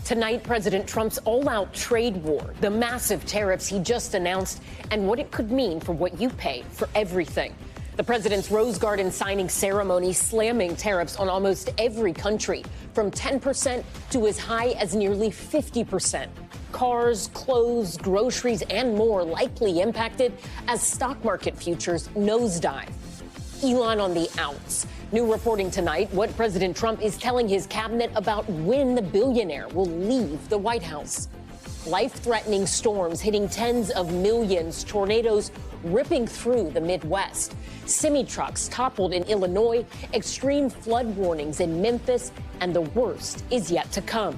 Tonight, President Trump's all-out trade war, the massive tariffs he just announced, and what it could mean for what you pay for everything. The president's Rose Garden signing ceremony slamming tariffs on almost every country, from 10% to as high as nearly 50%. Cars, clothes, groceries, and more likely impacted as stock market futures nosedive. Elon on the outs. New reporting tonight what President Trump is telling his cabinet about when the billionaire will leave the White House. Life-threatening storms hitting tens of millions, tornadoes ripping through the Midwest. Semi-trucks toppled in Illinois, extreme flood warnings in Memphis, and the worst is yet to come.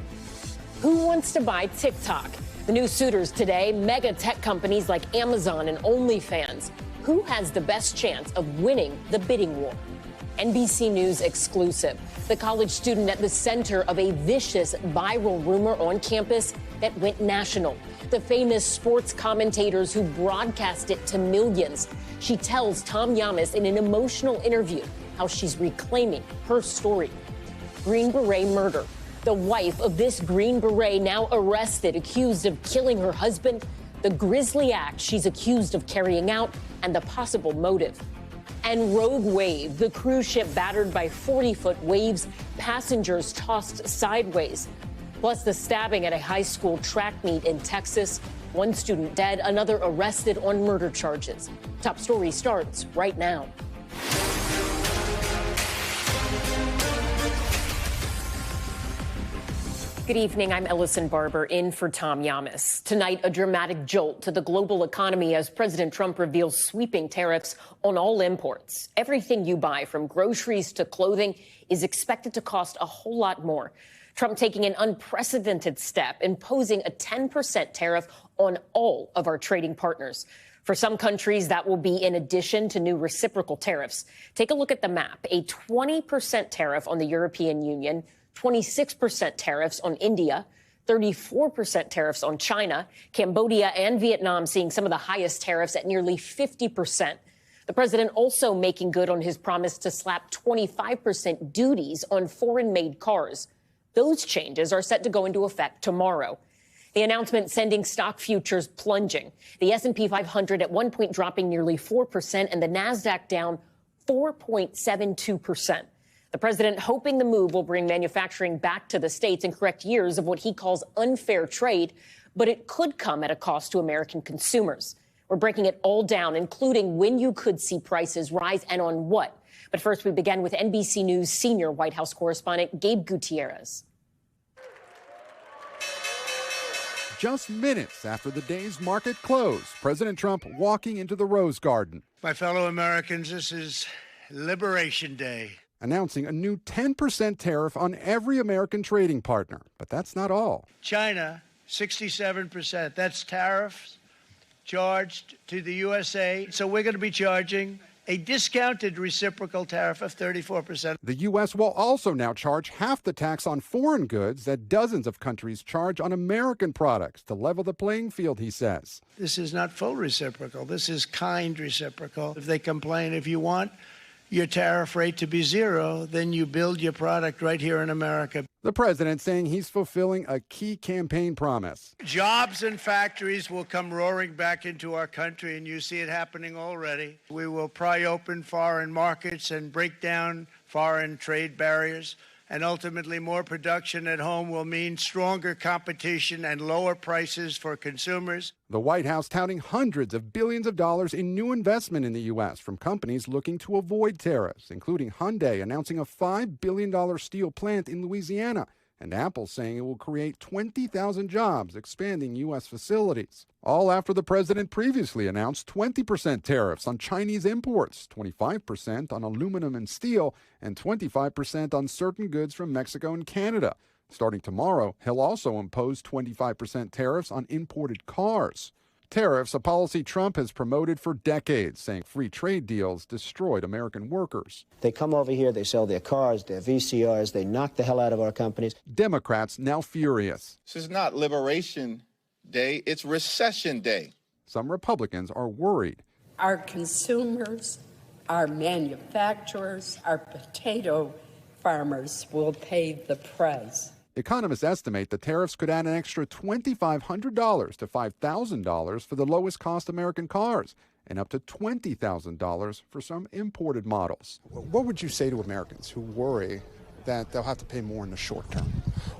Who wants to buy TikTok? The new suitors today, mega tech companies like Amazon and OnlyFans. Who has the best chance of winning the bidding war? NBC News exclusive. The college student at the center of a vicious viral rumor on campus that went national. The famous sports commentators who broadcast it to millions. She tells Tom Llamas in an emotional interview how she's reclaiming her story. Green Beret murder. The wife of this Green Beret now arrested, accused of killing her husband. The grisly act she's accused of carrying out and the possible motive. And Rogue Wave, the cruise ship battered by 40-foot waves, passengers tossed sideways. Plus the stabbing at a high school track meet in Texas. One student dead, another arrested on murder charges. Top Story starts right now. Good evening. I'm Ellison Barber in for Tom Llamas. Tonight, a dramatic jolt to the global economy as President Trump reveals sweeping tariffs on all imports. Everything you buy, from groceries to clothing, is expected to cost a whole lot more. Trump taking an unprecedented step, imposing a 10% tariff on all of our trading partners. For some countries, that will be in addition to new reciprocal tariffs. Take a look at the map. A 20% tariff on the European Union, 26% tariffs on India, 34% tariffs on China, Cambodia and Vietnam seeing some of the highest tariffs at nearly 50%. The president also making good on his promise to slap 25% duties on foreign-made cars. Those changes are set to go into effect tomorrow. The announcement sending stock futures plunging. The S&P 500 at one point dropping nearly 4% and the Nasdaq down 4.72%. The president hoping the move will bring manufacturing back to the states and correct years of what he calls unfair trade, but it could come at a cost to American consumers. We're breaking it all down, including when you could see prices rise and on what. But first, we begin with NBC News senior White House correspondent Gabe Gutierrez. Just minutes after the day's market close, President Trump walking into the Rose Garden. My fellow Americans, this is Liberation Day. Announcing a new 10% tariff on every American trading partner. But that's not all. China, 67%. That's tariffs charged to the USA. So we're going to be charging a discounted reciprocal tariff of 34%. The U.S. will also now charge half the tax on foreign goods that dozens of countries charge on American products to level the playing field, he says. This is not full reciprocal. This is kind reciprocal. If they complain, if you want your tariff rate to be zero, then you build your product right here in America. The president saying he's fulfilling a key campaign promise. Jobs and factories will come roaring back into our country, and you see it happening already. We will pry open foreign markets and break down foreign trade barriers. And ultimately, more production at home will mean stronger competition and lower prices for consumers. The White House touting hundreds of billions of dollars in new investment in the U.S. from companies looking to avoid tariffs, including Hyundai announcing a $5 billion steel plant in Louisiana, and Apple saying it will create 20,000 jobs, expanding U.S. facilities. All after the president previously announced 20% tariffs on Chinese imports, 25% on aluminum and steel, and 25% on certain goods from Mexico and Canada. Starting tomorrow, he'll also impose 25% tariffs on imported cars. Tariffs, a policy Trump has promoted for decades, saying free trade deals destroyed American workers. They come over here, they sell their cars, their VCRs, they knock the hell out of our companies. Democrats now furious. This is not Liberation Day, it's Recession Day. Some Republicans are worried. Our consumers, our manufacturers, our potato farmers will pay the price. Economists estimate the tariffs could add an extra $2,500 to $5,000 for the lowest cost American cars and up to $20,000 for some imported models. What would you say to Americans who worry that they'll have to pay more in the short term?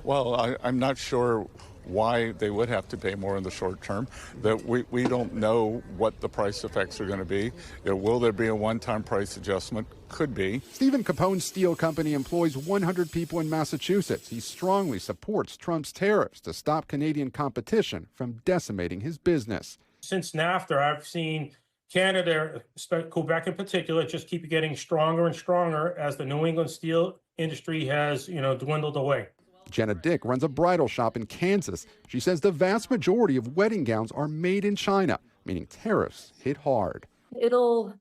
Well, I'm not sure why they would have to pay more in the short term. That we don't know what the price effects are going to be. Will there be a one-time price adjustment? Could be. Stephen Capone's steel company employs 100 people in Massachusetts. He strongly supports Trump's tariffs to stop Canadian competition from decimating his business. Since NAFTA, I've seen Canada, Quebec in particular, just keep getting stronger and stronger as the New England steel industry has, dwindled away. Jenna Dick runs a bridal shop in Kansas. She says the vast majority of wedding gowns are made in China, meaning tariffs hit hard. It'll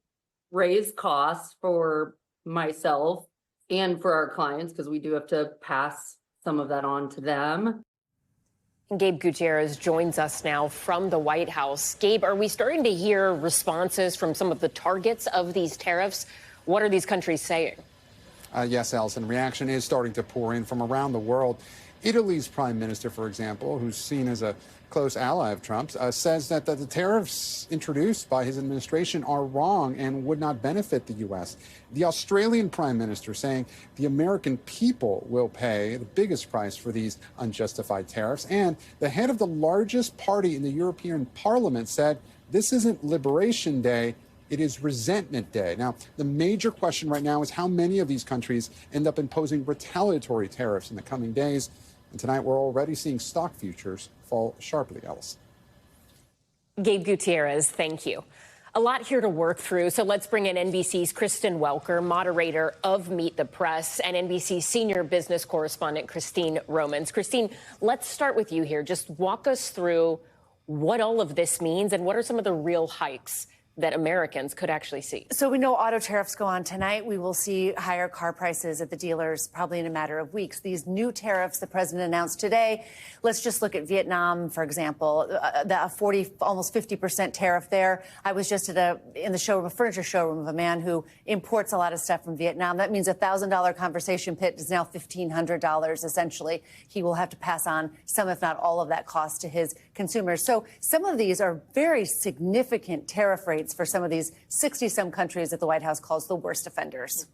raise costs for myself and for our clients because we do have to pass some of that on to them. Gabe Gutierrez joins us now from the White House. Gabe, are we starting to hear responses from some of the targets of these tariffs? What are these countries saying? Yes, Allison, reaction is starting to pour in from around the world. Italy's prime minister, for example, who's seen as a close ally of Trump's, says that the tariffs introduced by his administration are wrong and would not benefit the U.S. The Australian prime minister saying the American people will pay the biggest price for these unjustified tariffs. And the head of the largest party in the European Parliament said this isn't Liberation Day, it is Resentment Day. Now, the major question right now is how many of these countries end up imposing retaliatory tariffs in the coming days. And tonight, we're already seeing stock futures fall sharply, Alice. Gabe Gutierrez, thank you. A lot here to work through, so let's bring in NBC's Kristen Welker, moderator of Meet the Press, and NBC senior business correspondent Christine Romans. Christine, let's start with you here. Just walk us through what all of this means and what are some of the real hikes that Americans could actually see. So we know auto tariffs go on tonight. We will see higher car prices at the dealers probably in a matter of weeks. These new tariffs the president announced today, let's just look at Vietnam, for example, the 40, almost 50% tariff there. I was just at in the showroom, a furniture showroom of a man who imports a lot of stuff from Vietnam. That means a $1,000 conversation pit is now $1,500 essentially. He will have to pass on some, if not all of that cost to his consumers. So some of these are very significant tariff rates for some of these 60-some countries that the White House calls the worst offenders.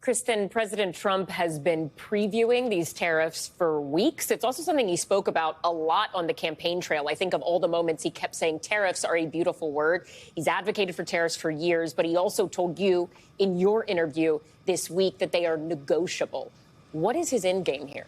Kristen, President Trump has been previewing these tariffs for weeks. It's also something he spoke about a lot on the campaign trail. I think of all the moments he kept saying tariffs are a beautiful word. He's advocated for tariffs for years, but he also told you in your interview this week that they are negotiable. What is his end game here?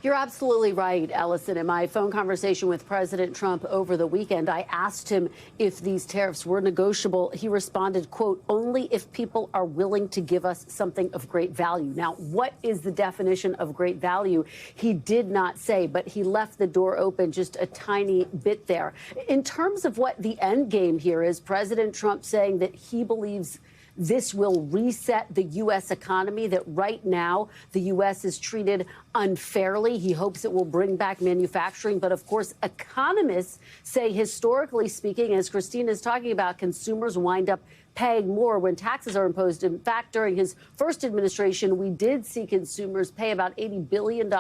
You're absolutely right, Ellison. In my phone conversation with President Trump over the weekend, I asked him if these tariffs were negotiable. He responded, quote, only if people are willing to give us something of great value. Now, what is the definition of great value? He did not say, but he left the door open just a tiny bit there. In terms of what the end game here is, President Trump saying that he believes this will reset the U.S. economy, that right now the U.S. is treated unfairly. He hopes it will bring back manufacturing. But of course, economists say, historically speaking, as Christine is talking about, consumers wind up paying more when taxes are imposed. In fact, during his first administration, we did see consumers pay about $80 billion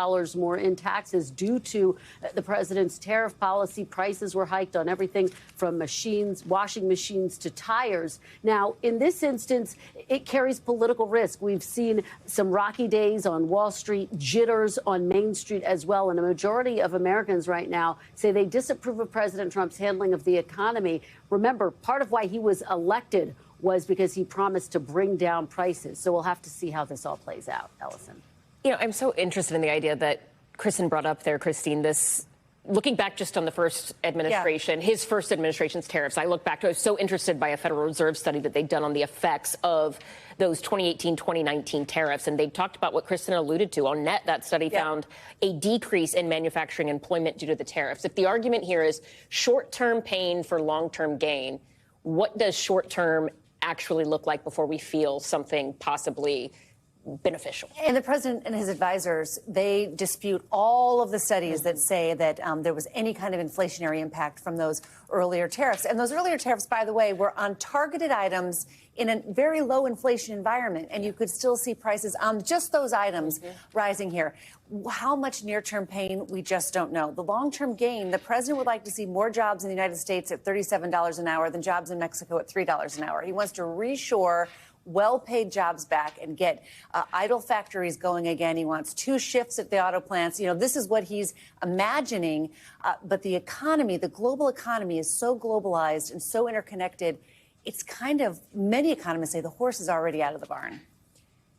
more in taxes due to the president's tariff policy. Prices were hiked on everything from machines, washing machines to tires. Now, in this instance, it carries political risk. We've seen some rocky days on Wall Street, jitters on Main Street as well. And a majority of Americans right now say they disapprove of President Trump's handling of the economy. Remember, part of why he was elected was because he promised to bring down prices. So we'll have to see how this all plays out, Ellison. You know, I'm so interested in the idea that Kristen brought up there, Christine, this looking back just on the first administration, his first administration's tariffs. I look back, I was so interested by a Federal Reserve study that they'd done on the effects of those 2018, 2019 tariffs. And they talked about what Kristen alluded to. On net, that study found a decrease in manufacturing employment due to the tariffs. If the argument here is short-term pain for long-term gain, what does short-term actually look like before we feel something possibly beneficial. And the president and his advisors, they dispute all of the studies that say that there was any kind of inflationary impact from those earlier tariffs. And those earlier tariffs, by the way, were on targeted items in a very low inflation environment. And you could still see prices on just those items rising here. How much near-term pain, we just don't know. The long-term gain, the president would like to see more jobs in the United States at $37 an hour than jobs in Mexico at $3 an hour. He wants to reshore well-paid jobs back and get idle factories going again. He wants 2 shifts at the auto plants. You know, this is what he's imagining. But the economy, the global economy, is so globalized and so interconnected. It's kind of, many economists say the horse is already out of the barn.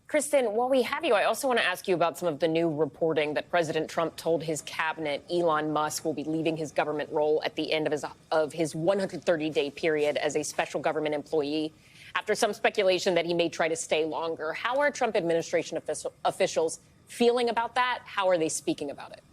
Kristen, while we have you, I also want to ask you about some of the new reporting that President Trump told his cabinet Elon Musk will be leaving his government role at the end of his 130-day period as a special government employee, after some speculation that he may try to stay longer. How are Trump administration officials feeling about that? How are they speaking about it?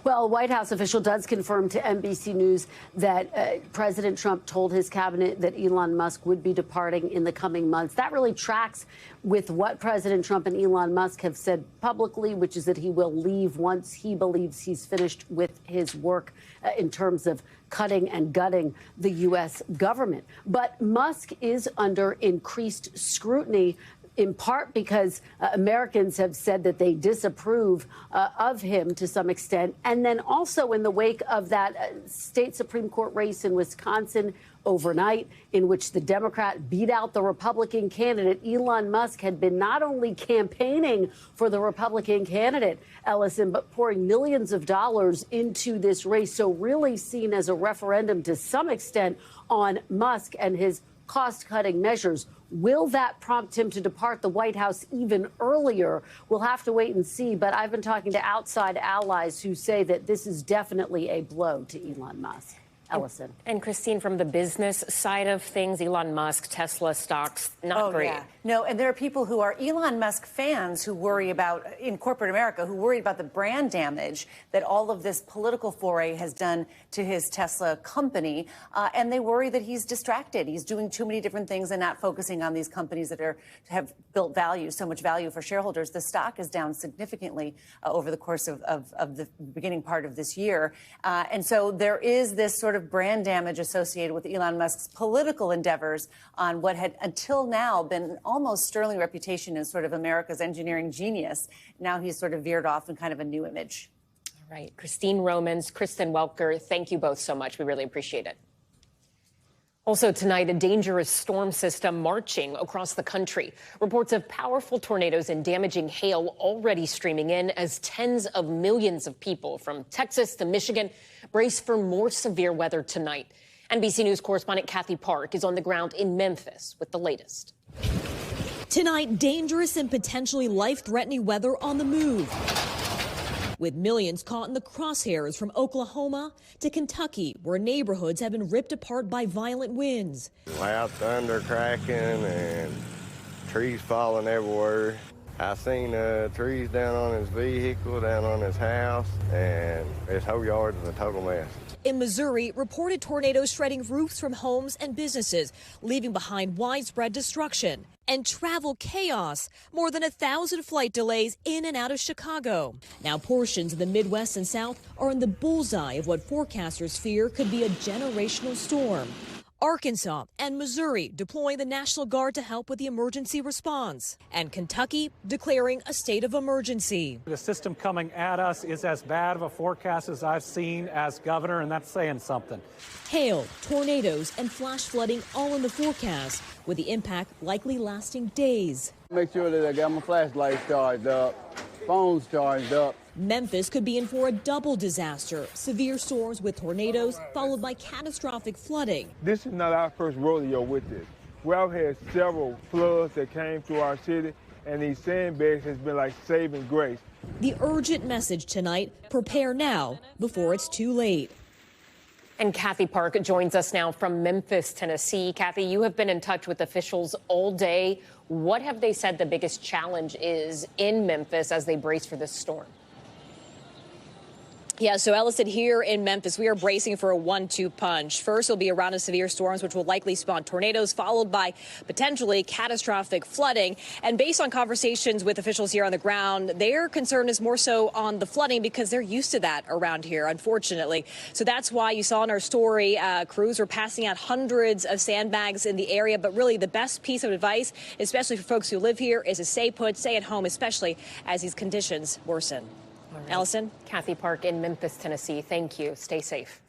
Well, a White House official does confirm to NBC News that President Trump told his cabinet that Elon Musk would be departing in the coming months. That really tracks with what President Trump and Elon Musk have said publicly, which is that he will leave once he believes he's finished with his work in terms of cutting and gutting the U.S. government. But Musk is under increased scrutiny, in part because Americans have said that they disapprove of him to some extent. And then also in the wake of that state Supreme Court race in Wisconsin overnight, in which the Democrat beat out the Republican candidate, Elon Musk had been not only campaigning for the Republican candidate, Ellison, but pouring millions of dollars into this race. So really seen as a referendum to some extent on Musk and his cost-cutting measures. Will that prompt him to depart the White House even earlier? We'll have to wait and see. But I've been talking to outside allies who say that this is definitely a blow to Elon Musk. Ellison. And Christine, from the business side of things, Elon Musk, Tesla stocks, not great. Yeah. No, and there are people who are Elon Musk fans who worry about, in corporate America, who worry about the brand damage that all of this political foray has done to his Tesla company. And they worry that he's distracted. He's doing too many different things and not focusing on these companies that have built value, so much value for shareholders. The stock is down significantly over the course of the beginning part of this year. And so there is this sort of brand damage associated with Elon Musk's political endeavors on what had until now been almost sterling reputation as sort of America's engineering genius. Now he's sort of veered off in kind of a new image. All right. Christine Romans, Kristen Welker, thank you both so much. We really appreciate it. Also tonight, a dangerous storm system marching across the country. Reports of powerful tornadoes and damaging hail already streaming in as tens of millions of people from Texas to Michigan brace for more severe weather tonight. NBC News correspondent Kathy Park is on the ground in Memphis with the latest. Tonight, dangerous and potentially life-threatening weather on the move, with millions caught in the crosshairs from Oklahoma to Kentucky, where neighborhoods have been ripped apart by violent winds. Loud thunder cracking and trees falling everywhere. I seen trees down on his vehicle, down on his house, and his whole yard is a total mess. In Missouri, reported tornadoes shredding roofs from homes and businesses, leaving behind widespread destruction and travel chaos. More than 1,000 flight delays in and out of Chicago. Now portions of the Midwest and South are in the bullseye of what forecasters fear could be a generational storm. Arkansas and Missouri deploying the National Guard to help with the emergency response, and Kentucky declaring a state of emergency. The system coming at us is as bad of a forecast as I've seen as governor, and that's saying something. Hail, tornadoes, and flash flooding all in the forecast, with the impact likely lasting days. Make sure that I got my flashlights charged up, phones charged up. Memphis could be in for a double disaster. Severe storms with tornadoes, followed by catastrophic flooding. This is not our first rodeo with this. We have had several floods that came through our city, and these sandbags has been like saving grace. The urgent message tonight, prepare now before it's too late. And Kathy Park joins us now from Memphis, Tennessee. Kathy, you have been in touch with officials all day. What have they said the biggest challenge is in Memphis as they brace for this storm? Yeah, so Ellison, here in Memphis, we are bracing for a 1-2 punch. First, will be a round of severe storms, which will likely spawn tornadoes, followed by potentially catastrophic flooding. And based on conversations with officials here on the ground, their concern is more so on the flooding because they're used to that around here, unfortunately. So that's why you saw in our story, crews were passing out hundreds of sandbags in the area. But really, the best piece of advice, especially for folks who live here, is to stay put, stay at home, especially as these conditions worsen. Right. Ellison? Kathy Park in Memphis, Tennessee. Thank you. Stay safe.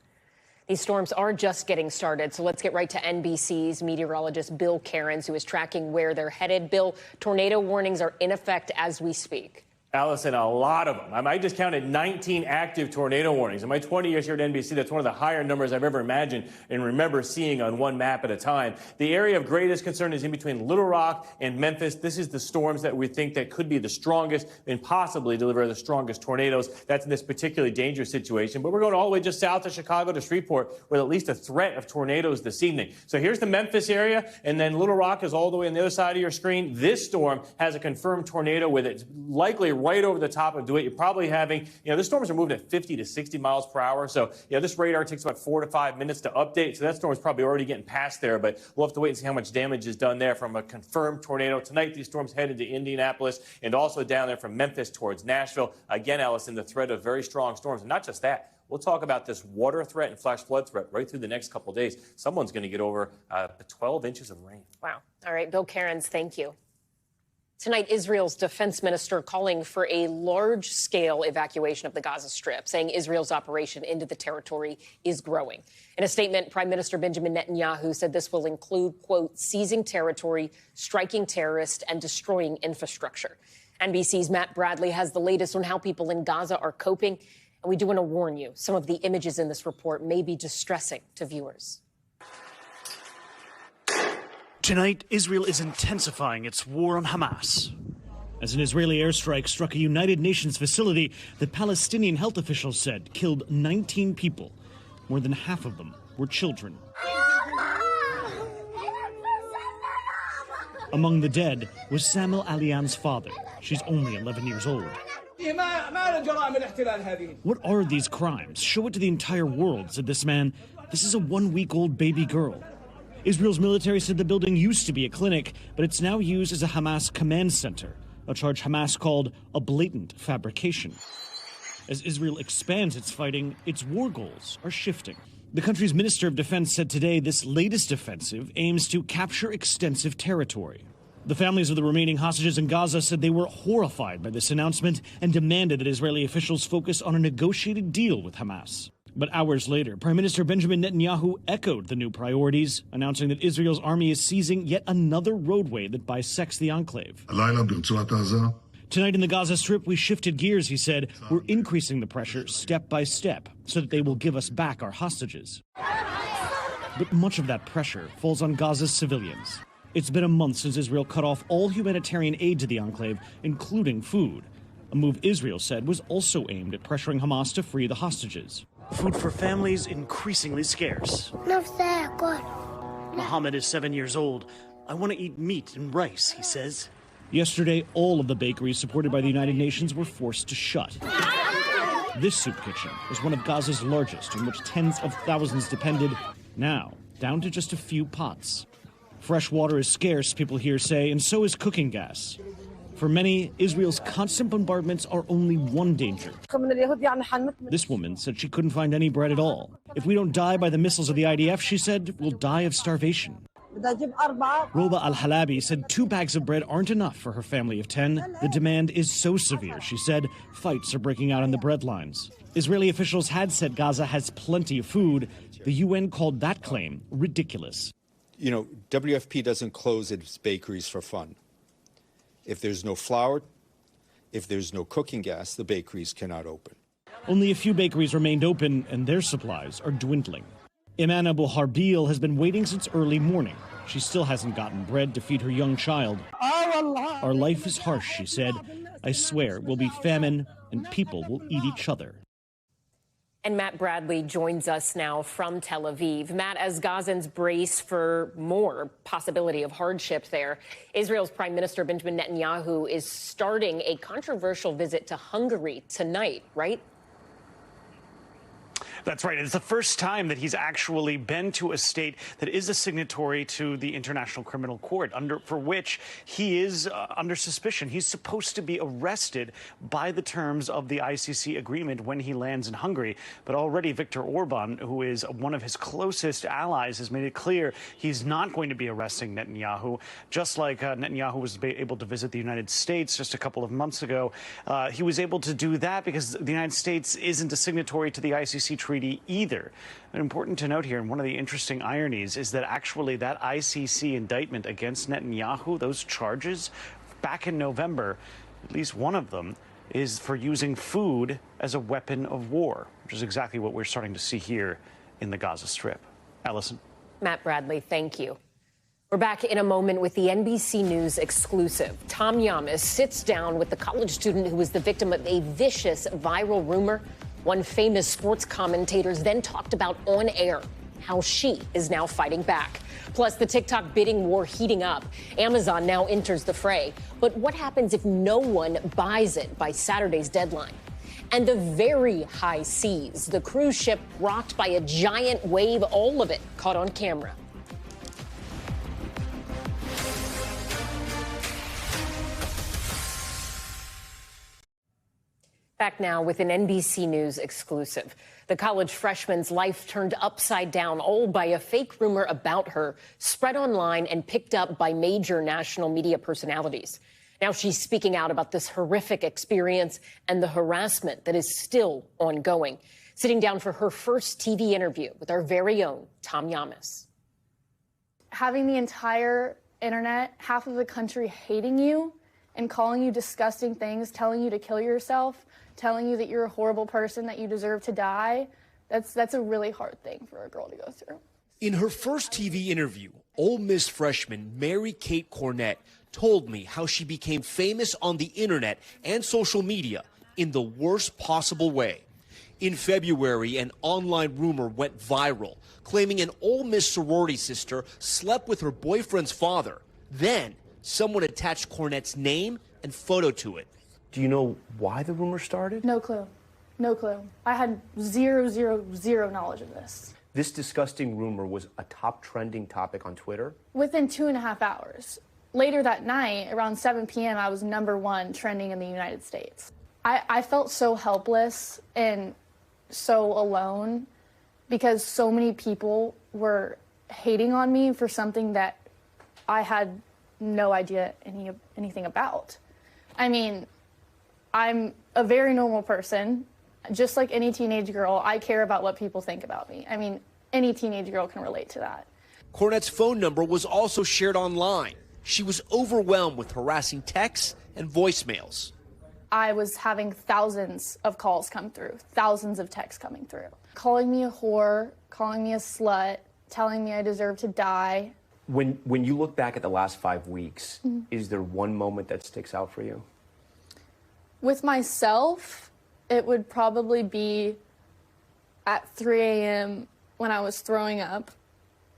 These storms are just getting started, so let's get right to NBC's meteorologist Bill Cairns, who is tracking where they're headed. Bill, tornado warnings are in effect as we speak. Allison, a lot of them. I just counted 19 active tornado warnings. In my 20 years here at NBC, that's one of the higher numbers I've ever imagined and remember seeing on one map at a time. The area of greatest concern is in between Little Rock and Memphis. This is the storms that we think that could be the strongest and possibly deliver the strongest tornadoes. That's in this particularly dangerous situation. But we're going all the way just south of Chicago to Shreveport with at least a threat of tornadoes this evening. So here's the Memphis area, and then Little Rock is all the way on the other side of your screen. This storm has a confirmed tornado with it, likely right over the top of DeWitt. You're probably having, the storms are moving at 50 to 60 miles per hour. So, this radar takes about 4 to 5 minutes to update. So that storm is probably already getting past there, but we'll have to wait and see how much damage is done there from a confirmed tornado. Tonight, these storms head into Indianapolis and also down there from Memphis towards Nashville. Again, Allison, the threat of very strong storms. And not just that. We'll talk about this water threat and flash flood threat right through the next couple of days. Someone's going to get over 12 inches of rain. Wow. All right, Bill Cairns, thank you. Tonight, Israel's defense minister calling for a large-scale evacuation of the Gaza Strip, saying Israel's operation into the territory is growing. In a statement, Prime Minister Benjamin Netanyahu said this will include, quote, seizing territory, striking terrorists, and destroying infrastructure. NBC's Matt Bradley has the latest on how people in Gaza are coping. And we do want to warn you, some of the images in this report may be distressing to viewers. Tonight, Israel is intensifying its war on Hamas. As an Israeli airstrike struck a United Nations facility that Palestinian health officials said killed 19 people. More than half of them were children. Among the dead was Samuel Alian's father. She's only 11 years old. What are these crimes? Show it to the entire world, said this man. This is a 1-week-old baby girl. Israel's military said the building used to be a clinic, but it's now used as a Hamas command center, a charge Hamas called a blatant fabrication. As Israel expands its fighting, its war goals are shifting. The country's Minister of Defense said today this latest offensive aims to capture extensive territory. The families of the remaining hostages in Gaza said they were horrified by this announcement and demanded that Israeli officials focus on a negotiated deal with Hamas. But hours later, Prime Minister Benjamin Netanyahu echoed the new priorities, announcing that Israel's army is seizing yet another roadway that bisects the enclave. Tonight in the Gaza Strip, we shifted gears, he said. We're increasing the pressure step by step so that they will give us back our hostages. But much of that pressure falls on Gaza's civilians. It's been a month since Israel cut off all humanitarian aid to the enclave, including food. A move Israel said was also aimed at pressuring Hamas to free the hostages. Food for families increasingly scarce. Mohammed is 7 years old. I want to eat meat and rice, he says. Yesterday, all of the bakeries supported by the United Nations were forced to shut. This soup kitchen is one of Gaza's largest, in which tens of thousands depended, now down to just a few pots. Fresh water is scarce, people here say, and so is cooking gas. For many, Israel's constant bombardments are only one danger. This woman said she couldn't find any bread at all. If we don't die by the missiles of the IDF, she said, we'll die of starvation. Roba al-Halabi said 2 bags of bread aren't enough for her family of 10. The demand is so severe, she said, fights are breaking out on the bread lines. Israeli officials had said Gaza has plenty of food. The UN called that claim ridiculous. WFP doesn't close its bakeries for fun. If there's no flour, if there's no cooking gas, the bakeries cannot open. Only a few bakeries remained open, and their supplies are dwindling. Iman Abu Harbil has been waiting since early morning. She still hasn't gotten bread to feed her young child. Our life is harsh, she said. I swear we'll be famine, and people will eat each other. And Matt Bradley joins us now from Tel Aviv. Matt, as Gazans brace for more possibility of hardship there, Israel's Prime Minister Benjamin Netanyahu is starting a controversial visit to Hungary tonight, right? That's right. It's the first time that he's actually been to a state that is a signatory to the International Criminal Court, for which he is under suspicion. He's supposed to be arrested by the terms of the ICC agreement when he lands in Hungary. But already Viktor Orban, who is one of his closest allies, has made it clear he's not going to be arresting Netanyahu. Just like Netanyahu was able to visit the United States just a couple of months ago, he was able to do that because the United States isn't a signatory to the ICC treaty either. And important to note here, and one of the interesting ironies, is that actually that ICC indictment against Netanyahu, those charges back in November, at least one of them, is for using food as a weapon of war, which is exactly what we're starting to see here in the Gaza Strip. Allison. Matt Bradley, thank you. We're back in a moment with the NBC News exclusive. Tom Llamas sits down with the college student who was the victim of a vicious viral rumor. One famous sports commentator then talked about on air how she is now fighting back. Plus, the TikTok bidding war heating up. Amazon now enters the fray. But what happens if no one buys it by Saturday's deadline? And the very high seas, the cruise ship rocked by a giant wave, all of it caught on camera. Back now with an NBC News exclusive. The college freshman's life turned upside down, all by a fake rumor about her, spread online and picked up by major national media personalities. Now she's speaking out about this horrific experience and the harassment that is still ongoing. Sitting down for her first TV interview with our very own Tom Llamas. Having the entire internet, half of the country hating you and calling you disgusting things, telling you to kill yourself, telling you that you're a horrible person, that you deserve to die, that's a really hard thing for a girl to go through. In her first TV interview, Ole Miss freshman Mary Kate Cornett told me how she became famous on the internet and social media in the worst possible way. In February, an online rumor went viral, claiming an Ole Miss sorority sister slept with her boyfriend's father. Then, someone attached Cornett's name and photo to it. Do you know why the rumor started? No clue. No clue. I had zero knowledge of this. This disgusting rumor was a top trending topic on Twitter? Within 2.5 hours. Later that night, around 7 p.m., I was #1 trending in the United States. I felt so helpless and so alone because so many people were hating on me for something that I had no idea anything about. I mean, I'm a very normal person. Just like any teenage girl, I care about what people think about me. I mean, any teenage girl can relate to that. Cornett's phone number was also shared online. She was overwhelmed with harassing texts and voicemails. I was having thousands of calls come through, thousands of texts coming through, calling me a whore, calling me a slut, telling me I deserve to die. When you look back at the last 5 weeks, is there one moment that sticks out for you? With myself, it would probably be at 3 a.m. when I was throwing up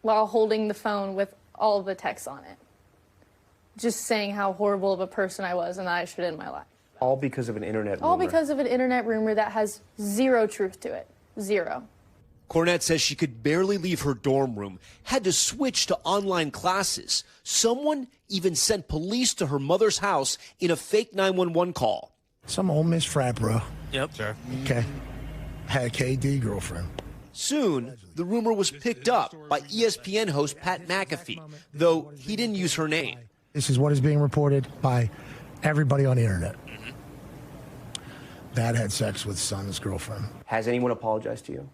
while holding the phone with all of the texts on it. Just saying how horrible of a person I was and that I should end my life. All because of an internet rumor? All because of an internet rumor that has zero truth to it. Zero. Cornett says she could barely leave her dorm room, had to switch to online classes. Someone even sent police to her mother's house in a fake 911 call. Some Ole Miss frat bro. Yep, sir. Okay. Had a KD girlfriend. Soon, the rumor was picked up by ESPN host Pat McAfee, though he didn't use her name. This is what is being reported by everybody on the internet. Dad had sex with son's girlfriend. Has anyone apologized to you?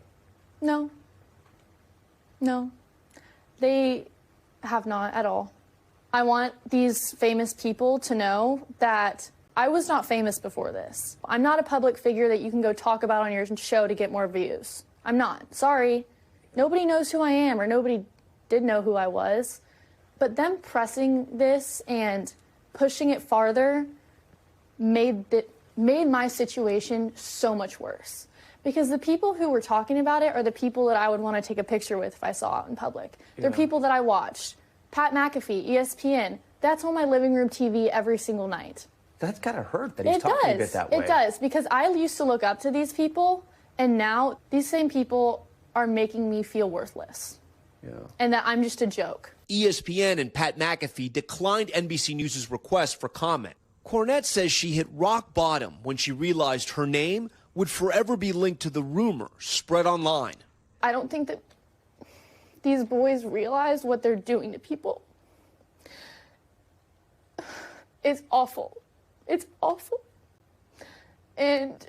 No. No. They have not at all. I want these famous people to know that I was not famous before this. I'm not a public figure that you can go talk about on your show to get more views. I'm not. Sorry. Nobody knows who I am, or nobody did know who I was. But them pressing this and pushing it farther made my situation so much worse. Because the people who were talking about it are the people that I would want to take a picture with if I saw out in public. They're people that I watched. Pat McAfee, ESPN, that's on my living room TV every single night. That's gotta hurt that he's talking a bit that way. It does, because I used to look up to these people, And now these same people are making me feel worthless. And that I'm just a joke. ESPN and Pat McAfee declined NBC News' request for comment. Cornett says she hit rock bottom when she realized her name would forever be linked to the rumor spread online. I don't think that these boys realize what they're doing to people. It's awful. It's awful. And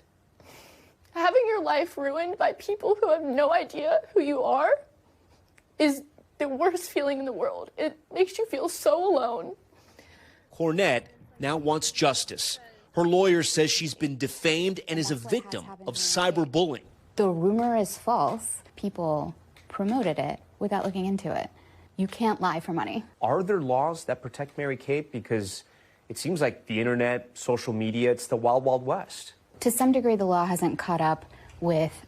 having your life ruined by people who have no idea who you are is the worst feeling in the world. It makes you feel so alone. Cornett now wants justice. Her lawyer says she's been defamed and is a victim of cyberbullying. The rumor is false. People promoted it without looking into it. You can't lie for money. Are there laws that protect Mary Kate? Because it seems like the internet, social media, it's the wild, wild west. To some degree, the law hasn't caught up with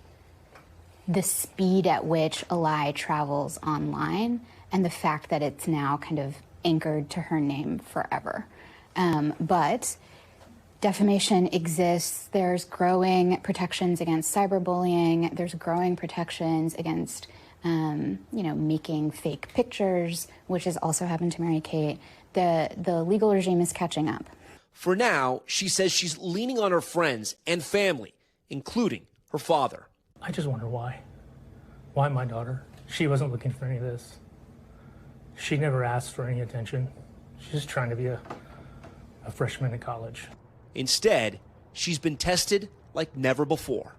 the speed at which a lie travels online and the fact that it's now kind of anchored to her name forever. But defamation exists. There's growing protections against cyberbullying. There's growing protections against, making fake pictures, which has also happened to Mary Kate. The legal regime is catching up. For now, she says she's leaning on her friends and family, including her father. I just wonder why. Why my daughter? She wasn't looking for any of this. She never asked for any attention. She's just trying to be a freshman in college. Instead, she's been tested like never before.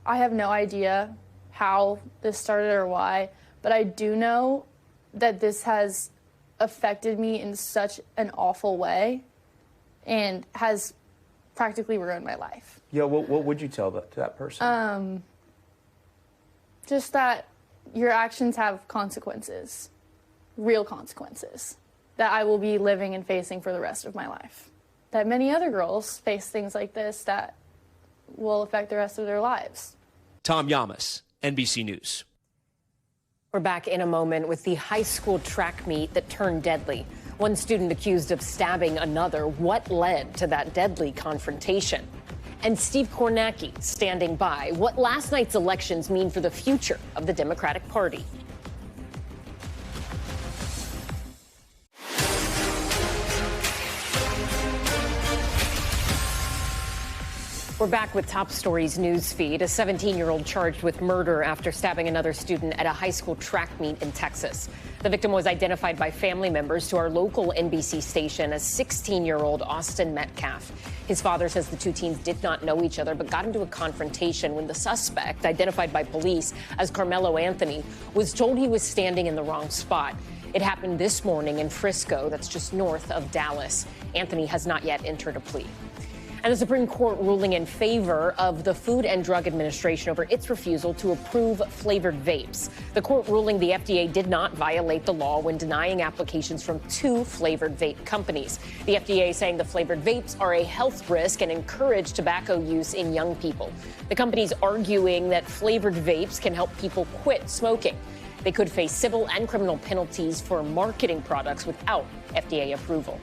I have no idea how this started or why, but I do know that this has affected me in such an awful way and has practically ruined my life. Yeah, what would you tell to that person? Just that your actions have consequences, real consequences, that I will be living and facing for the rest of my life. That many other girls face things like this that will affect the rest of their lives. Tom Llamas, NBC News. We're back in a moment with the high school track meet that turned deadly. One student accused of stabbing another. What led to that deadly confrontation? And Steve Kornacki standing by. What last night's elections mean for the future of the Democratic Party. We're back with Top Stories news feed. A 17-year-old charged with murder after stabbing another student at a high school track meet in Texas. The victim was identified by family members to our local NBC station as 16-year-old Austin Metcalf. His father says the two teens did not know each other but got into a confrontation when the suspect, identified by police as Carmelo Anthony, was told he was standing in the wrong spot. It happened this morning in Frisco, that's just north of Dallas. Anthony has not yet entered a plea. And the Supreme Court ruling in favor of the Food and Drug Administration over its refusal to approve flavored vapes. The court ruling the FDA did not violate the law when denying applications from two flavored vape companies. The FDA saying the flavored vapes are a health risk and encourage tobacco use in young people. The companies arguing that flavored vapes can help people quit smoking. They could face civil and criminal penalties for marketing products without FDA approval.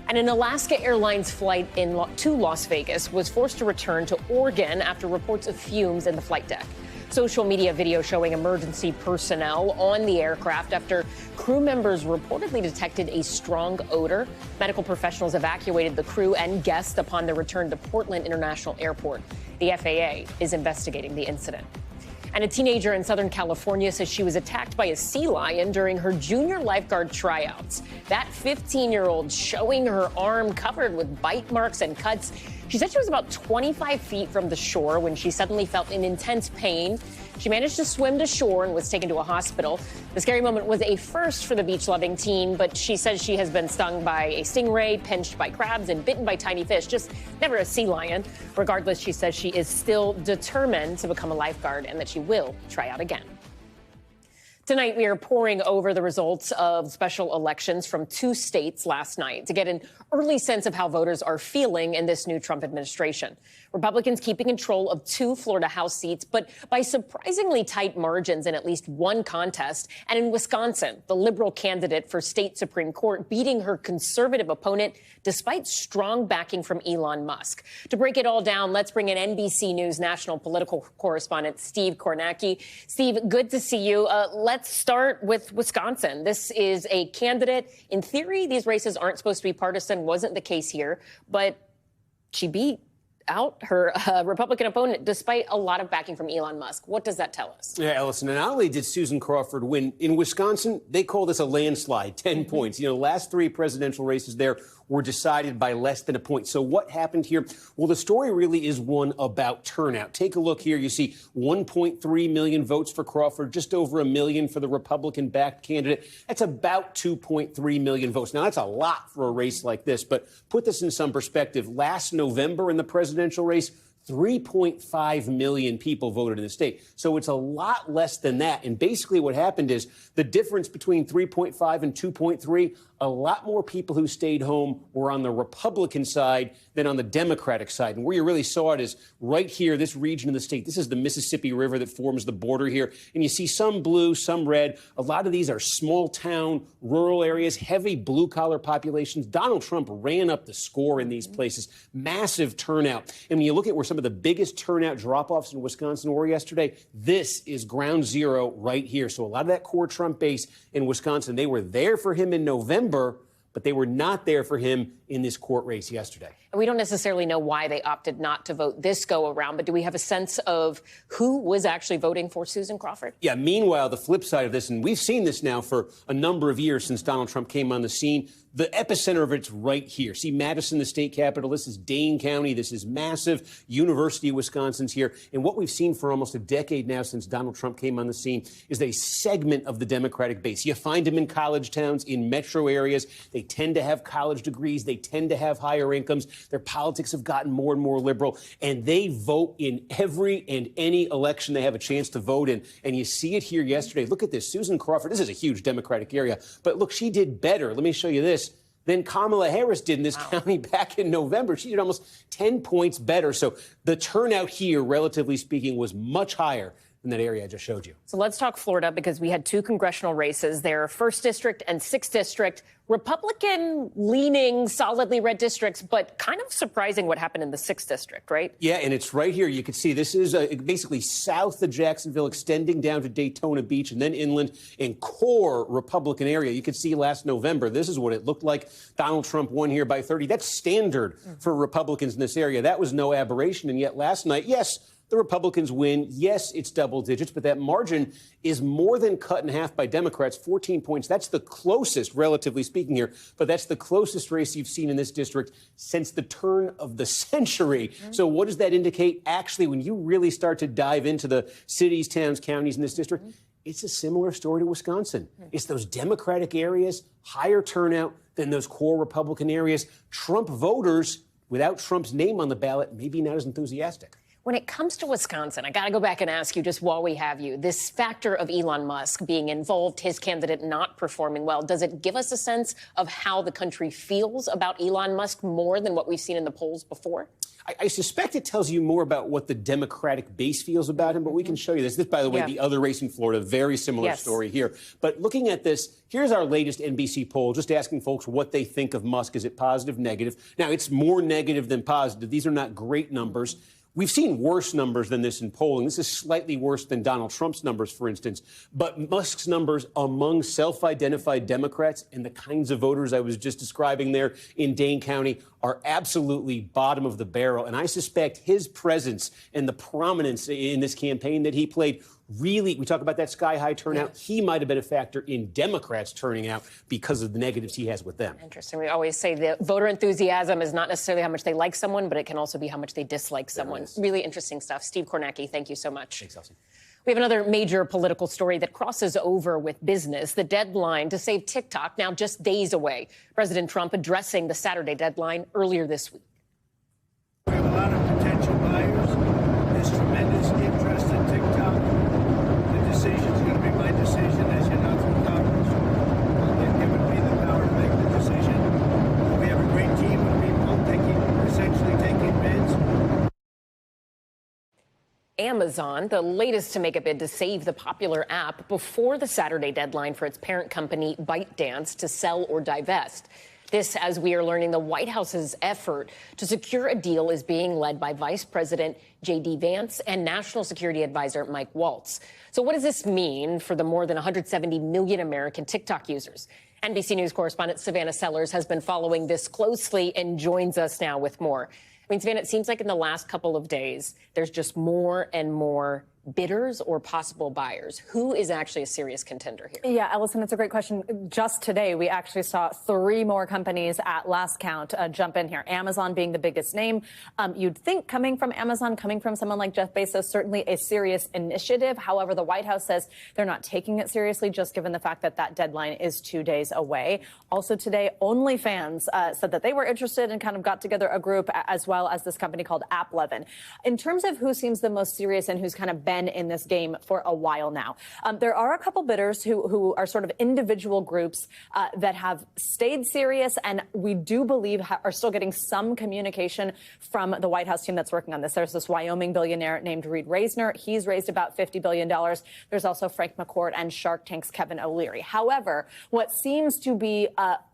And an Alaska Airlines flight to Las Vegas was forced to return to Oregon after reports of fumes in the flight deck. Social media video showing emergency personnel on the aircraft after crew members reportedly detected a strong odor. Medical professionals evacuated the crew and guests upon their return to Portland International Airport. The FAA is investigating the incident. And a teenager in Southern California says she was attacked by a sea lion during her junior lifeguard tryouts. That 15-year-old showing her arm covered with bite marks and cuts. She said she was about 25 feet from the shore when she suddenly felt an intense pain. She managed to swim to shore and was taken to a hospital. The scary moment was a first for the beach-loving teen, but she says she has been stung by a stingray, pinched by crabs, and bitten by tiny fish, just never a sea lion. Regardless, she says she is still determined to become a lifeguard and that she will try out again. Tonight, we are poring over the results of special elections from 2 states last night to get an early sense of how voters are feeling in this new Trump administration. Republicans keeping control of 2 Florida House seats, but by surprisingly tight margins in at least one contest. And in Wisconsin, the liberal candidate for state Supreme Court beating her conservative opponent despite strong backing from Elon Musk. To break it all down, let's bring in NBC News national political correspondent Steve Kornacki. Steve, good to see you. Let's start with Wisconsin. This is a candidate. In theory, these races aren't supposed to be partisan. Wasn't the case here, but she beat out her Republican opponent despite a lot of backing from Elon Musk. What does that tell us? Yeah, Ellison, and not only did Susan Crawford win, in Wisconsin, they call this a landslide, 10 points. You know, the last 3 presidential races there were decided by less than a point. So what happened here? Well, the story really is one about turnout. Take a look here. You see 1.3 million votes for Crawford, just over 1 million for the Republican-backed candidate. That's about 2.3 million votes. Now, that's a lot for a race like this, but put this in some perspective. Last November in the presidential race, 3.5 million people voted in the state. So it's a lot less than that. And basically what happened is the difference between 3.5 and 2.3, a lot more people who stayed home were on the Republican side than on the Democratic side. And where you really saw it is right here, this region of the state. This is the Mississippi River that forms the border here. And you see some blue, some red. A lot of these are small town, rural areas, heavy blue collar populations. Donald Trump ran up the score in these places. Massive turnout. And when you look at where some of the biggest turnout drop-offs in Wisconsin were yesterday, this is ground zero right here. So a lot of that core Trump base in Wisconsin, they were there for him in November, but they were not there for him in this court race yesterday. And we don't necessarily know why they opted not to vote this go around, but do we have a sense of who was actually voting for Susan Crawford? Yeah, meanwhile, the flip side of this, and we've seen this now for a number of years since Donald Trump came on the scene, the epicenter of it's right here. See Madison, the state capital. This is Dane County. This is massive. University of Wisconsin's here. And what we've seen for almost a decade now since Donald Trump came on the scene is a segment of the Democratic base. You find them in college towns, in metro areas. They tend to have college degrees. They tend to have higher incomes. Their politics have gotten more and more liberal. And they vote in every and any election they have a chance to vote in. And you see it here yesterday. Look at this. Susan Crawford. This is a huge Democratic area. But look, she did better. Let me show you this. Than Kamala Harris did in this county back in November. She did almost 10 points better. So the turnout here, relatively speaking, was much higher in that area I just showed you. So let's talk Florida, because we had 2 congressional races there, 1st District and 6th District. Republican-leaning, solidly red districts, but kind of surprising what happened in the 6th District, right? Yeah, and it's right here. You can see this is basically south of Jacksonville, extending down to Daytona Beach and then inland in core Republican area. You could see last November, this is what it looked like. Donald Trump won here by 30. That's standard for Republicans in this area. That was no aberration. And yet last night, yes, the Republicans win. Yes, it's double digits, but that margin is more than cut in half by Democrats, 14 points. That's the closest, relatively speaking here, but that's the closest race you've seen in this district since the turn of the century. So what does that indicate? Actually, when you really start to dive into the cities, towns, counties in this district, it's a similar story to Wisconsin. It's those Democratic areas, higher turnout than those core Republican areas. Trump voters, without Trump's name on the ballot, maybe not as enthusiastic. When it comes to Wisconsin, I got to go back and ask you, just while we have you, this factor of Elon Musk being involved, his candidate not performing well, does it give us a sense of how the country feels about Elon Musk more than what we've seen in the polls before? I suspect it tells you more about what the Democratic base feels about him, but we can show you this. This, by the way, the other race in Florida, very similar story here. But looking at this, here's our latest NBC poll, just asking folks what they think of Musk. Is it positive, negative? Now, it's more negative than positive. These are not great numbers. We've seen worse numbers than this in polling. This is slightly worse than Donald Trump's numbers, for instance. But Musk's numbers among self-identified Democrats and the kinds of voters I was just describing there in Dane County are absolutely bottom of the barrel. And I suspect his presence and the prominence in this campaign that he played really, we talk about that sky-high turnout, he might have been a factor in Democrats turning out because of the negatives he has with them. Interesting. We always say the voter enthusiasm is not necessarily how much they like someone, but it can also be how much they dislike someone. Really interesting stuff. Steve Kornacki, thank you so much. Thanks, Elsie. We have another major political story that crosses over with business. The deadline to save TikTok now just days away. President Trump addressing the Saturday deadline earlier this week. We have a lot of potential buyers. There's tremendous interest in TikTok. The decision is going to be my decision as Amazon, the latest to make a bid to save the popular app before the Saturday deadline for its parent company ByteDance to sell or divest. This, as we are learning, the White House's effort to secure a deal is being led by Vice President J.D. Vance and National Security Advisor Mike Waltz. So what does this mean for the more than 170 million American TikTok users? NBC News correspondent Savannah Sellers has been following this closely and joins us now with more. I mean, Savannah, it seems like in the last couple of days, there's just more and more bidders or possible buyers. Who is actually a serious contender here? Yeah, Ellison, it's a great question. Just today, we actually saw 3 more companies at last count jump in here. Amazon being the biggest name. You'd think coming from Amazon, coming from someone like Jeff Bezos, certainly a serious initiative. However, the White House says they're not taking it seriously, just given the fact that that deadline is 2 days away. Also today, OnlyFans said that they were interested and kind of got together a group, as well as this company called AppLovin. In terms of who seems the most serious and who's kind of been in this game for a while now, there are a couple bidders who are sort of individual groups that have stayed serious, and we do believe are still getting some communication from the White House team that's working on this. There's this Wyoming billionaire named Reed Reisner. He's raised about $50 billion. There's also Frank McCourt and Shark Tank's Kevin O'Leary. However, what seems to be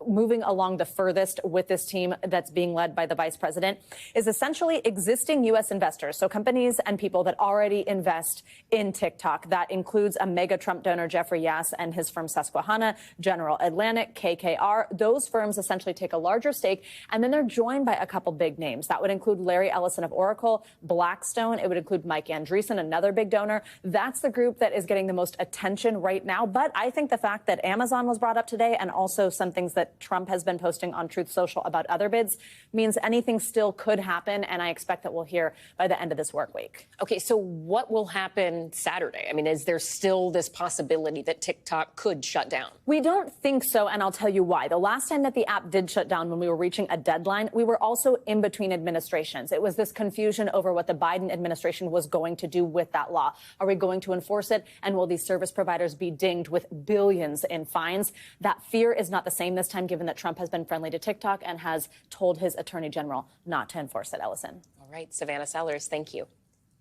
moving along the furthest with this team that's being led by the vice president is essentially existing U.S. investors, so companies and people that already invest in TikTok. That includes a mega Trump donor, Jeffrey Yass, and his firm Susquehanna, General Atlantic, KKR. Those firms essentially take a larger stake, and then they're joined by a couple big names. That would include Larry Ellison of Oracle, Blackstone. It would include Mike Andreessen, another big donor. That's the group that is getting the most attention right now. But I think the fact that Amazon was brought up today, and also some things that Trump has been posting on Truth Social about other bids, means anything still could happen, and I expect that we'll hear by the end of this work week. Okay, so what will happen Saturday? I mean, is there still this possibility that TikTok could shut down? We don't think so, and I'll tell you why. The last time that the app did shut down, when we were reaching a deadline, we were also in between administrations. It was this confusion over what the Biden administration was going to do with that law. Are we going to enforce it? And will these service providers be dinged with billions in fines? That fear is not the same this time, given that Trump has been friendly to TikTok and has told his attorney general not to enforce it. Ellison. All right, Savannah Sellers, thank you.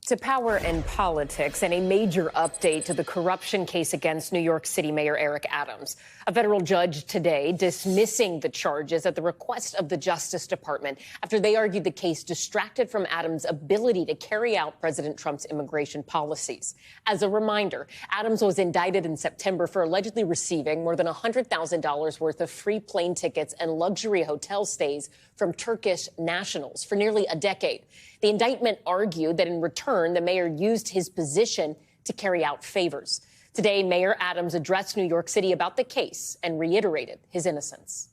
To power and politics, and a major update to the corruption case against New York City Mayor Eric Adams. A federal judge today dismissing the charges at the request of the Justice Department after they argued the case distracted from Adams' ability to carry out President Trump's immigration policies. As a reminder, Adams was indicted in September for allegedly receiving more than $100,000 worth of free plane tickets and luxury hotel stays from Turkish nationals for nearly a decade. The indictment argued that in return, the mayor used his position to carry out favors. Today, Mayor Adams addressed New York City about the case and reiterated his innocence.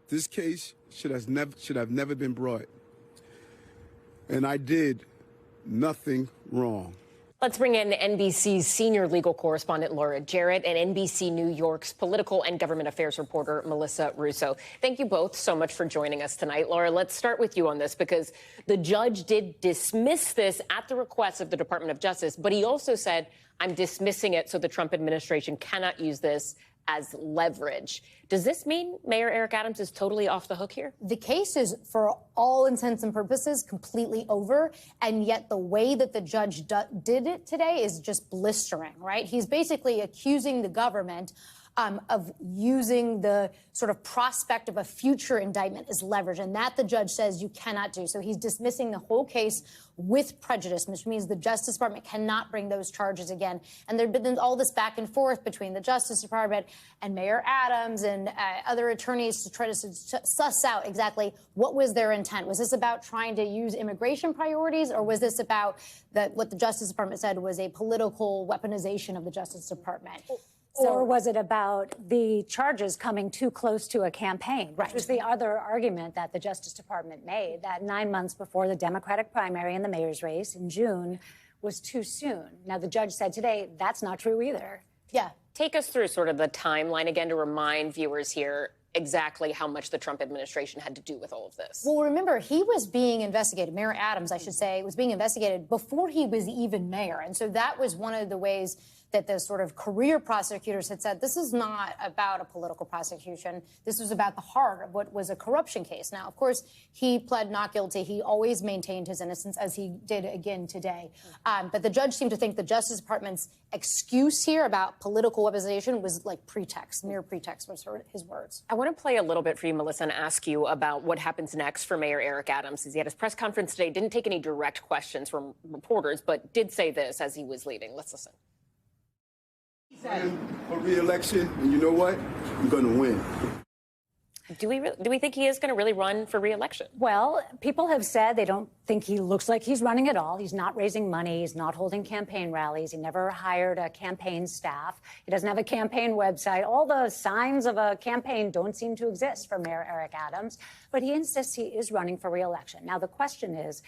This case should have never been brought, and I did nothing wrong. Let's bring in NBC's senior legal correspondent, Laura Jarrett, and NBC New York's political and government affairs reporter, Melissa Russo. Thank you both so much for joining us tonight. Laura, let's start with you on this, because the judge did dismiss this at the request of the Department of Justice, but he also said, I'm dismissing it so the Trump administration cannot use this as leverage. Does this mean Mayor Eric Adams is totally off the hook here? The case is, for all intents and purposes, completely over. And yet the way that the judge did it today is just blistering, right? He's basically accusing the government of using the sort of prospect of a future indictment as leverage, and that the judge says you cannot do. So he's dismissing the whole case with prejudice, which means the Justice Department cannot bring those charges again. And there's been all this back and forth between the Justice Department and Mayor Adams and other attorneys to try to suss out exactly what was their intent. Was this about trying to use immigration priorities, or was this about what the Justice Department said was a political weaponization of the Justice Department? Or was it about the charges coming too close to a campaign, which was the other argument that the Justice Department made, that 9 months before the Democratic primary and the mayor's race in June was too soon. Now, the judge said today that's not true either. Yeah. Take us through sort of the timeline again to remind viewers here exactly how much the Trump administration had to do with all of this. Well, remember, he was being investigated, Mayor Adams, I should say, was being investigated before he was even mayor. And so that was one of the ways that the sort of career prosecutors had said, this is not about a political prosecution. This was about the heart of what was a corruption case. Now, of course, he pled not guilty. He always maintained his innocence, as he did again today. But the judge seemed to think the Justice Department's excuse here about political weaponization was like pretext, mere pretext was his words. I want to play a little bit for you, Melissa, and ask you about what happens next for Mayor Eric Adams. He had his press conference today, didn't take any direct questions from reporters, but did say this as he was leaving. Let's listen. For re-election, and you know what? I'm going to win. Do we think he is going to really run for re-election? Well, people have said they don't think he looks like he's running at all. He's not raising money. He's not holding campaign rallies. He never hired a campaign staff. He doesn't have a campaign website. All the signs of a campaign don't seem to exist for Mayor Eric Adams. But he insists he is running for re-election. Now, the question is,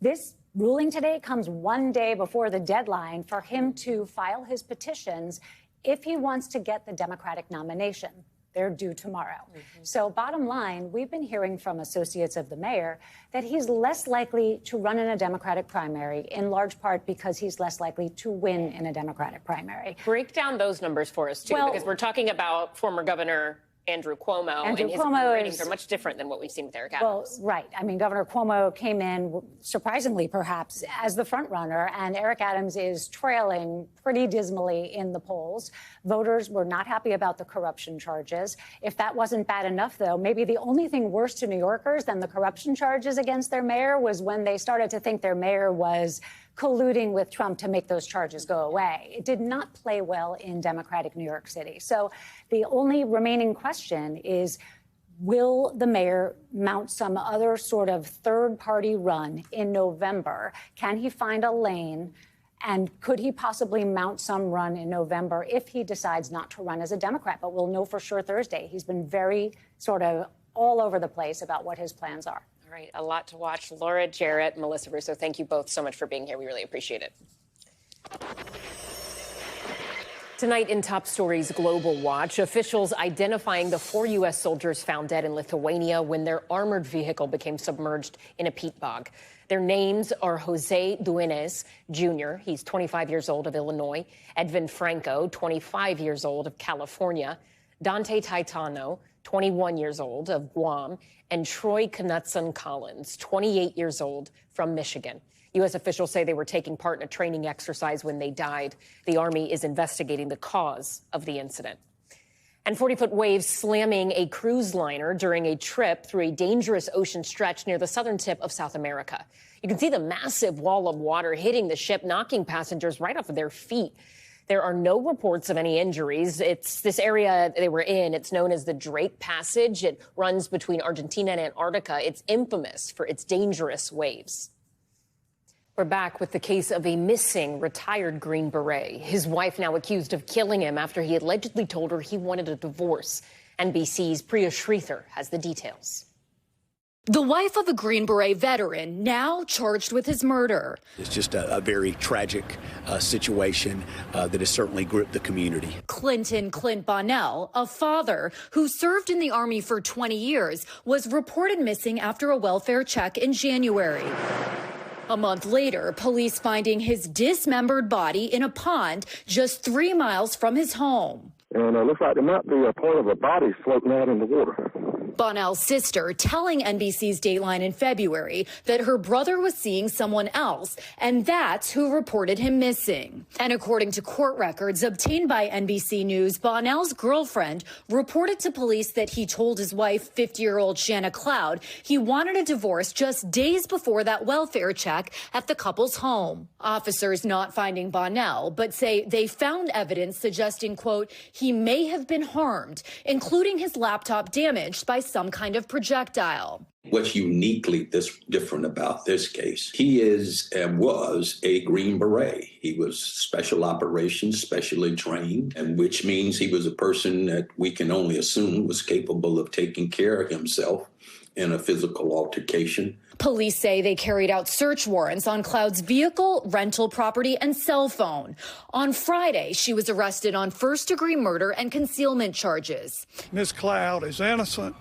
this ruling today comes one day before the deadline for him to file his petitions if he wants to get the Democratic nomination. They're due tomorrow. So bottom line, we've been hearing from associates of the mayor that he's less likely to run in a Democratic primary, in large part because he's less likely to win in a Democratic primary. Break down those numbers for us, too, because we're talking about former Governor Andrew Cuomo, and his ratings are much different than what we've seen with Eric Adams. Well, right. I mean, Governor Cuomo came in, surprisingly perhaps, as the front runner, and Eric Adams is trailing pretty dismally in the polls. Voters were not happy about the corruption charges. If that wasn't bad enough, though, maybe the only thing worse to New Yorkers than the corruption charges against their mayor was when they started to think their mayor was colluding with Trump to make those charges go away. It did not play well in Democratic New York City. So the only remaining question is, will the mayor mount some other sort of third-party run in November? Can he find a lane? And could he possibly mount some run in November if he decides not to run as a Democrat? But we'll know for sure Thursday. He's been very sort of all over the place about what his plans are. All right, a lot to watch. Laura Jarrett, Melissa Russo, thank you both so much for being here. We really appreciate it. Tonight in Top Stories Global Watch, officials identifying the 4 U.S. soldiers found dead in Lithuania when their armored vehicle became submerged in a peat bog. Their names are Jose Duenes Jr., he's 25 years old, of Illinois, Edvin Franco, 25 years old, of California, Dante Taitano, 21 years old, of Guam, and Troy Knutson Collins, 28 years old, from Michigan. U.S. officials say they were taking part in a training exercise when they died. The Army is investigating the cause of the incident. And 40-foot waves slamming a cruise liner during a trip through a dangerous ocean stretch near the southern tip of South America. You can see the massive wall of water hitting the ship, knocking passengers right off of their feet. There are no reports of any injuries. It's this area they were in. It's known as the Drake Passage. It runs between Argentina and Antarctica. It's infamous for its dangerous waves. We're back with the case of a missing retired Green Beret. His wife now accused of killing him after he allegedly told her he wanted a divorce. NBC's Priya Sridhar has the details. The wife of a Green Beret veteran now charged with his murder. It's just a very tragic situation that has certainly gripped the community. Clint Bonnell, a father who served in the Army for 20 years, was reported missing after a welfare check in January. A month later, police finding his dismembered body in a pond just 3 miles from his home. And it looks like there might be a part of a body floating out in the water. Bonnell's sister telling NBC's Dateline in February that her brother was seeing someone else, and that's who reported him missing. And according to court records obtained by NBC News, Bonnell's girlfriend reported to police that he told his wife, 50-year-old Shanna Cloud, he wanted a divorce just days before that welfare check at the couple's home. Officers not finding Bonnell, but say they found evidence suggesting, quote, he may have been harmed, including his laptop damaged by some kind of projectile. What's uniquely different about this case, he is and was a Green Beret. He was special operations, specially trained, and which means he was a person that we can only assume was capable of taking care of himself in a physical altercation. Police say they carried out search warrants on Cloud's vehicle, rental property, and cell phone. On Friday, she was arrested on first-degree murder and concealment charges. Ms. Cloud is innocent,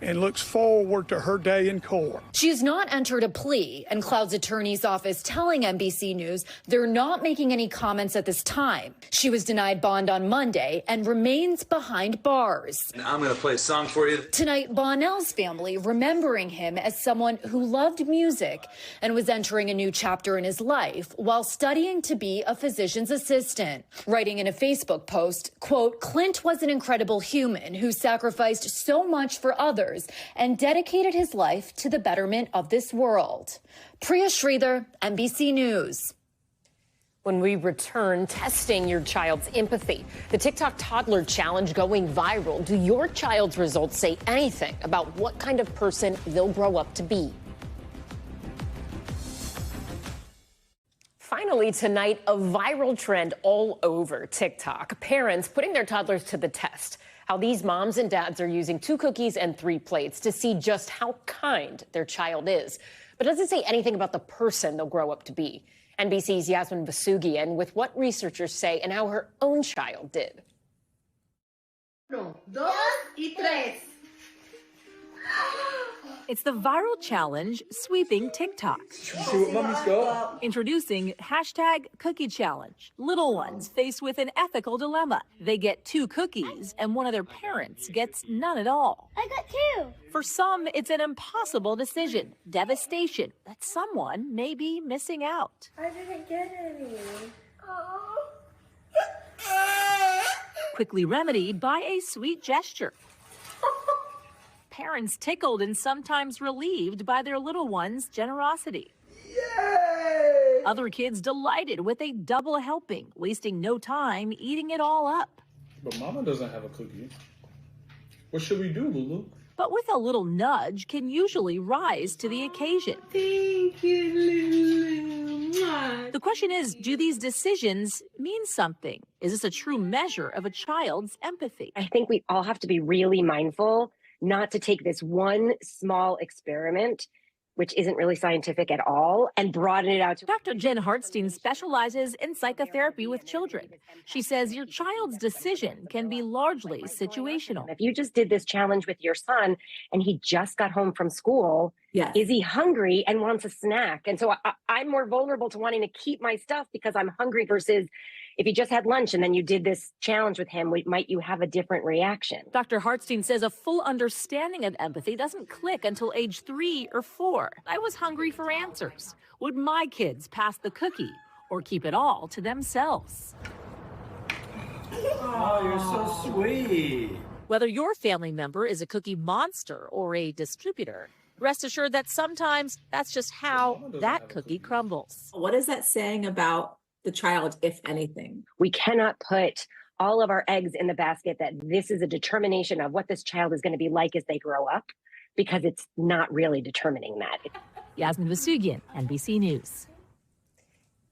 and looks forward to her day in court. She's not entered a plea, and Cloud's attorney's office telling NBC News they're not making any comments at this time. She was denied bond on Monday and remains behind bars. I'm going to play a song for you. Tonight, Bonnell's family remembering him as someone who loved music and was entering a new chapter in his life while studying to be a physician's assistant. Writing in a Facebook post, quote, "Clint was an incredible human who sacrificed so much for others and dedicated his life to the betterment of this world." Priya Sridhar, NBC News. When we return, testing your child's empathy. The TikTok toddler challenge going viral. Do your child's results say anything about what kind of person they'll grow up to be? Finally tonight, a viral trend all over TikTok. Parents putting their toddlers to the test. How these moms and dads are using 2 cookies and 3 plates to see just how kind their child is. But does it say anything about the person they'll grow up to be? NBC's Yasmin Vasugian with what researchers say and how her own child did. 1, 2 y 3. It's the viral challenge sweeping TikTok. See what mommy's got? Introducing #Cookie Challenge. Little ones faced with an ethical dilemma. They get 2 cookies and one of their parents gets none at all. I got 2. For some, it's an impossible decision, devastation that someone may be missing out. I didn't get any. Quickly remedied by a sweet gesture. Parents tickled and sometimes relieved by their little one's generosity. Yay! Other kids delighted with a double helping, wasting no time eating it all up. But Mama doesn't have a cookie. What should we do, Lulu? But with a little nudge can usually rise to the occasion. Thank you, Lulu. The question is, do these decisions mean something? Is this a true measure of a child's empathy? I think we all have to be really mindful not to take this one small experiment, which isn't really scientific at all, and broaden it out to... Dr. Jen Hartstein specializes in psychotherapy with children. She says your child's decision can be largely situational. If you just did this challenge with your son and he just got home from school, is he hungry and wants a snack? And so I'm more vulnerable to wanting to keep my stuff because I'm hungry versus if you just had lunch and then you did this challenge with him, might you have a different reaction? Dr. Hartstein says a full understanding of empathy doesn't click until age 3 or 4. I was hungry for answers. Would my kids pass the cookie or keep it all to themselves? Oh, you're so sweet. Whether your family member is a cookie monster or a distributor, rest assured that sometimes that's just how that cookie crumbles. What is that saying about the child, if anything? We cannot put all of our eggs in the basket that this is a determination of what this child is going to be like as they grow up, because it's not really determining that. Yasmin Vasugian, NBC News.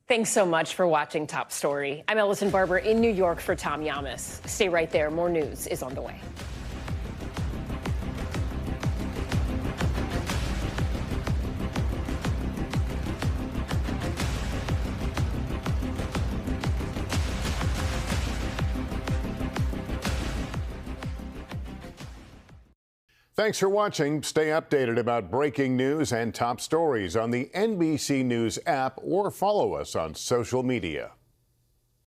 Thanks so much for watching Top Story. I'm Ellison Barber in New York for Tom Llamas. Stay right there. More news is on the way. Thanks for watching. Stay updated about breaking news and top stories on the NBC News app or follow us on social media.